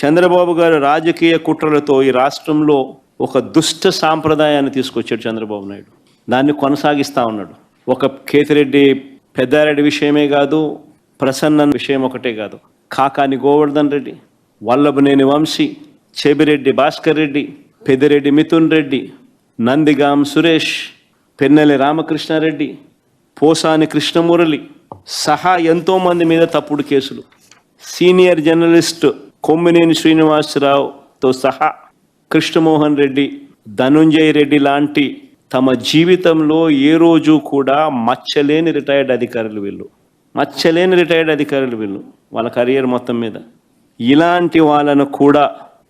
చంద్రబాబు గారు రాజకీయ కుట్రలతో ఈ రాష్ట్రంలో ఒక దుష్ట సాంప్రదాయాన్ని తీసుకొచ్చాడు చంద్రబాబు నాయుడు. దాన్ని కొనసాగిస్తూ ఉన్నాడు. ఒక కేతిరెడ్డి పెద్దారెడ్డి విషయమే కాదు, ప్రసన్న విషయం ఒకటే కాదు, కాకాని గోవర్ధన్ రెడ్డి, వల్లభనేని వంశీ, చెబిరెడ్డి భాస్కర్ రెడ్డి, పెద్దిరెడ్డి మిథున్ రెడ్డి, నందిగాం సురేష్, పెన్నెల రామకృష్ణారెడ్డి, పోసాని కృష్ణమురళి సహా ఎంతోమంది మీద తప్పుడు కేసులు, సీనియర్ జర్నలిస్ట్ కొమ్మినేని శ్రీనివాసరావుతో సహా కృష్ణమోహన్ రెడ్డి, ధనుంజయ రెడ్డి లాంటి తమ జీవితంలో ఏ రోజు కూడా మచ్చలేని రిటైర్డ్ అధికారులు వీళ్ళు, వాళ్ళ కెరియర్ మొత్తం మీద. ఇలాంటి వాళ్ళను కూడా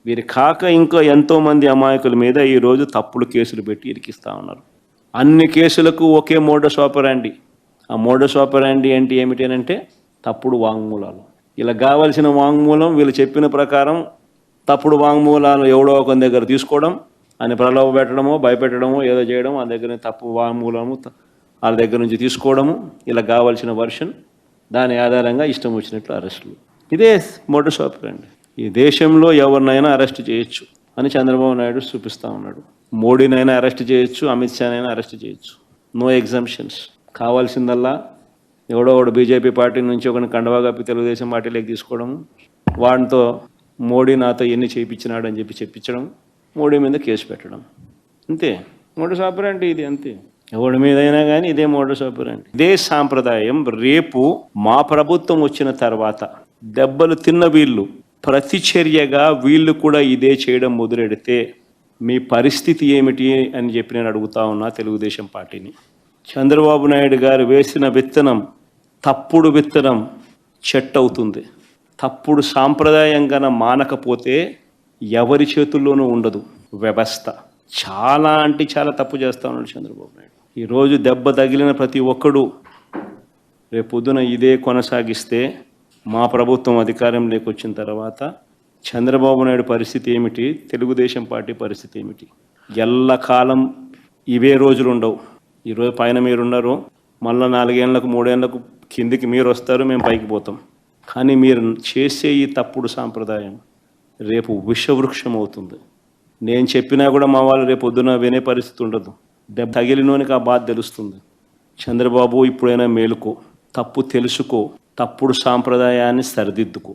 వీరి కాక ఇంకా ఎంతోమంది అమాయకుల మీద ఈరోజు తప్పుడు కేసులు పెట్టి ఇరికిస్తూ ఉన్నారు. అన్ని కేసులకు ఒకే మోడస్ ఆపరాండి. ఆ మోడస్ ఆపరాండి అంటే ఏమిటి అంటే తప్పుడు వాంగ్మూలాలు. ఇలా కావాల్సిన వాంగ్మూలం వీళ్ళు చెప్పిన ప్రకారం తప్పుడు వాంగ్మూలాలు ఎవడో ఒక దగ్గర తీసుకోవడం, అని ప్రలోభ పెట్టడమో భయపెట్టడమో ఏదో చేయడం, ఆ దగ్గర తప్పు వాంగ్మూలము వాళ్ళ దగ్గర నుంచి తీసుకోవడము, ఇలా కావాల్సిన వర్షన్, దాని ఆధారంగా ఇష్టం వచ్చినట్లు అరెస్టులు. ఇదే మోడస్ ఆపరాండి. ఈ దేశంలో ఎవరినైనా అరెస్ట్ చేయొచ్చు అని చంద్రబాబు నాయుడు చూపిస్తూ ఉన్నాడు. మోడీనైనా అరెస్ట్ చేయొచ్చు, అమిత్ షానైనా అరెస్ట్ చేయొచ్చు, నో ఎగ్జంప్షన్స్. కావాల్సిందల్లా ఎవడో ఒకడు బీజేపీ పార్టీ నుంచి ఒకరిని కండవా కప్పి తెలుగుదేశం పార్టీలోకి తీసుకోవడం, వాడితో మోడీ నాతో ఎన్ని చేయించినాడు అని చెప్పించడం, మోడీ మీద కేసు పెట్టడం, అంతే మోడస్ ఆపరాండి. ఇది అంతే, ఎవడి మీదైనా కానీ ఇదే మోడస్ ఆపరాండి. ఇదే సాంప్రదాయం రేపు మా ప్రభుత్వం వచ్చిన తర్వాత దెబ్బలు తిన్న వీళ్ళు ప్రతిచర్యగా వీళ్ళు కూడా ఇదే చేయడం మొదలెడితే మీ పరిస్థితి ఏమిటి అని చెప్పి నేను అడుగుతా ఉన్నా తెలుగుదేశం పార్టీని. చంద్రబాబు నాయుడు గారు వేసిన విత్తనం తప్పుడు విత్తనం చెట్టు అవుతుంది. తప్పుడు సాంప్రదాయంగా మానకపోతే ఎవరి చేతుల్లోనూ ఉండదు వ్యవస్థ. చాలా అంటే చాలా తప్పు చేస్తూ ఉన్నాడు చంద్రబాబు నాయుడు. ఈరోజు దెబ్బ తగిలిన ప్రతి ఒక్కడు రేపు పొద్దున ఇదే కొనసాగిస్తే మా ప్రభుత్వం అధికారంలోకి వచ్చిన తర్వాత చంద్రబాబు నాయుడు పరిస్థితి ఏమిటి, తెలుగుదేశం పార్టీ పరిస్థితి ఏమిటి? ఎల్లకాలం ఇవే రోజులు ఉండవు. ఈరోజు పైన మీరున్నారు, మళ్ళీ 4 ఏళ్ళకు 3 ఏళ్ళకు కిందికి మీరు వస్తారు, మేము పైకి పోతాం. కానీ మీరు చేసే ఈ తప్పుడు సాంప్రదాయం రేపు విషవృక్షం అవుతుంది. నేను చెప్పినా కూడా మా వాళ్ళు రేపు పొద్దున వినే పరిస్థితి ఉండదు. దెబ్బ తగిలినోనికి ఆ బాధ తెలుస్తుంది. చంద్రబాబు ఇప్పుడైనా మేలుకో, తప్పు తెలుసుకో, తప్పుడు సాంప్రదాయాన్ని సరిదిద్దుకో.